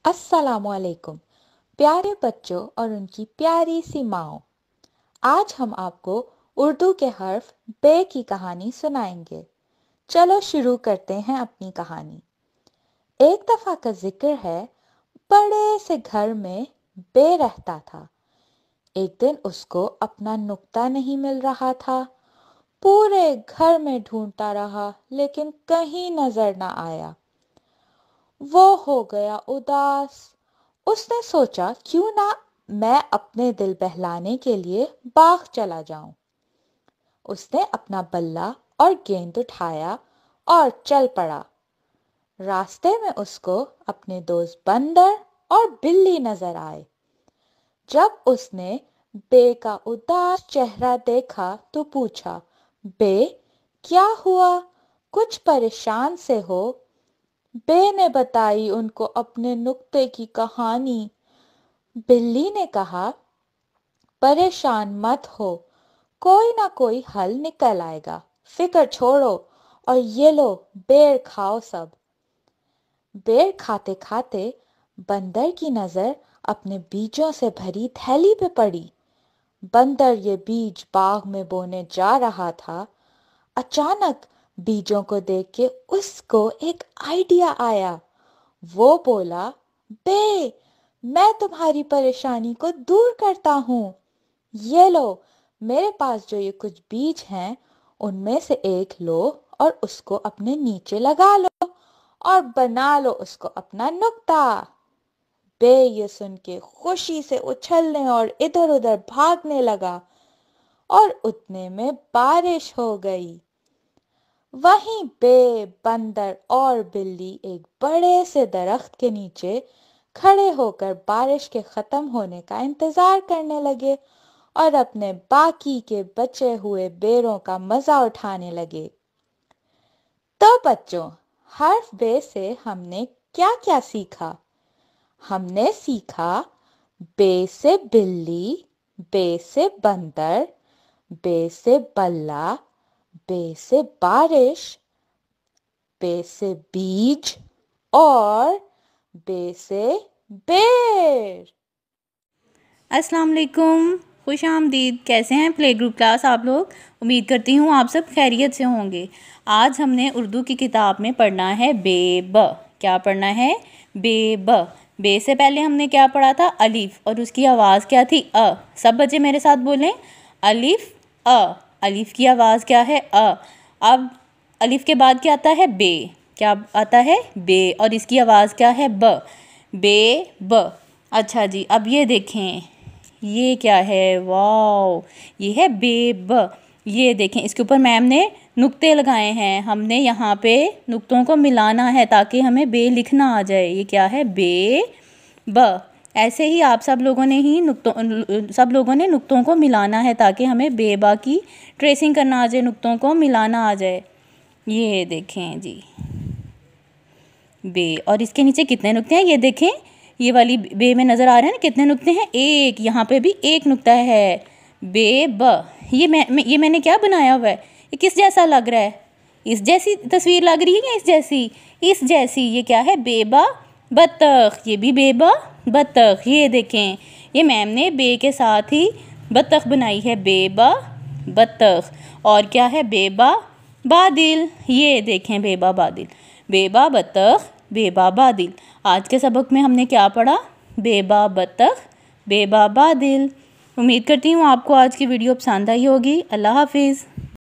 अस्सलामुअलैकुम प्यारे बच्चों और उनकी प्यारी सी माओ। आज हम आपको उर्दू के हर्फ बे की कहानी सुनाएंगे। चलो शुरू करते हैं अपनी कहानी। एक दफा का जिक्र है, बड़े से घर में बे रहता था। एक दिन उसको अपना नुक्ता नहीं मिल रहा था। पूरे घर में ढूंढता रहा लेकिन कहीं नजर न आया। वो हो गया उदास। उसने सोचा क्यों ना मैं अपने दिल बहलाने के लिए बाग चला जाऊं। उसने अपना बल्ला और गेंद उठाया और चल पड़ा। रास्ते में उसको अपने दोस्त बंदर और बिल्ली नजर आए। जब उसने बे का उदास चेहरा देखा तो पूछा, बे क्या हुआ, कुछ परेशान से हो? बे ने बताई उनको अपने नुक्ते की कहानी। बिल्ली ने कहा, परेशान मत हो, कोई ना कोई हल निकल आएगा, फिक्र छोड़ो और ये लो बेर खाओ सब। बेर खाते खाते बंदर की नजर अपने बीजों से भरी थैली पे पड़ी। बंदर ये बीज बाग में बोने जा रहा था। अचानक बीजों को देख के उसको एक आइडिया आया। वो बोला, बे मैं तुम्हारी परेशानी को दूर करता हूँ। ये लो, मेरे पास जो ये कुछ बीज हैं उनमें से एक लो और उसको अपने नीचे लगा लो और बना लो उसको अपना नुक्ता। बे ये सुन के खुशी से उछलने और इधर उधर भागने लगा और उतने में बारिश हो गई। वहीं बे, बंदर और बिल्ली एक बड़े से दरख्त के नीचे खड़े होकर बारिश के खत्म होने का इंतजार करने लगे और अपने बाकी के बचे हुए बेरों का मजा उठाने लगे। तो बच्चों, हर्फ बे से हमने क्या क्या सीखा? हमने सीखा बे से बिल्ली, बे से बंदर, बे से बल्ला, बे से बारिश, बे से बीज और बे से बेर। अस्सलाम वालेकुम, खुश आमदीद। कैसे हैं प्ले ग्रुप क्लास आप लोग? उम्मीद करती हूँ आप सब खैरियत से होंगे। आज हमने उर्दू की किताब में पढ़ना है बेब। क्या पढ़ना है? बेब। बे से पहले हमने क्या पढ़ा था? अलिफ, और उसकी आवाज़ क्या थी? अ। सब बच्चे मेरे साथ बोलें, अलिफ अ। अलिफ की आवाज़ क्या है? अ। अब अलिफ के बाद क्या आता है? बे। क्या आता है? बे। और इसकी आवाज़ क्या है? ब। बे ब। अच्छा जी, अब ये देखें, ये क्या है? वाओ, ये है बेब। ये देखें, इसके ऊपर मैम ने नुक्ते लगाए हैं। हमने यहाँ पे नुक्तों को मिलाना है ताकि हमें बे लिखना आ जाए। ये क्या है? बे ब। ऐसे ही आप सब लोगों ने नुक्तों को मिलाना है ताकि हमें बेबा की ट्रेसिंग करना आ जाए, नुक्तों को मिलाना आ जाए। ये देखें जी, बे, और इसके नीचे कितने नुक्ते हैं? ये देखें, ये वाली बे में नज़र आ रहे हैं ना कितने नुक्ते हैं? एक। यहाँ पे भी एक नुक्ता है। बे ब। ये मैंने क्या बनाया हुआ है? ये किस जैसा लग रहा है? इस जैसी तस्वीर लग रही है या इस जैसी? इस जैसी। ये क्या है? बेबा बत्तख। ये भी बेबा बत्तख। ये देखें, ये मैम ने बे के साथ ही बत्तख बनाई है, बेबा बत्तख। और क्या है? बेबा बादिल। ये देखें, बेबा बादिल, बेबा बत्तख, बेबा बादिल। आज के सबक में हमने क्या पढ़ा? बेबा बत्तख, बेबा बादिल। उम्मीद करती हूँ आपको आज की वीडियो पसंद आई होगी। अल्लाह हाफिज़।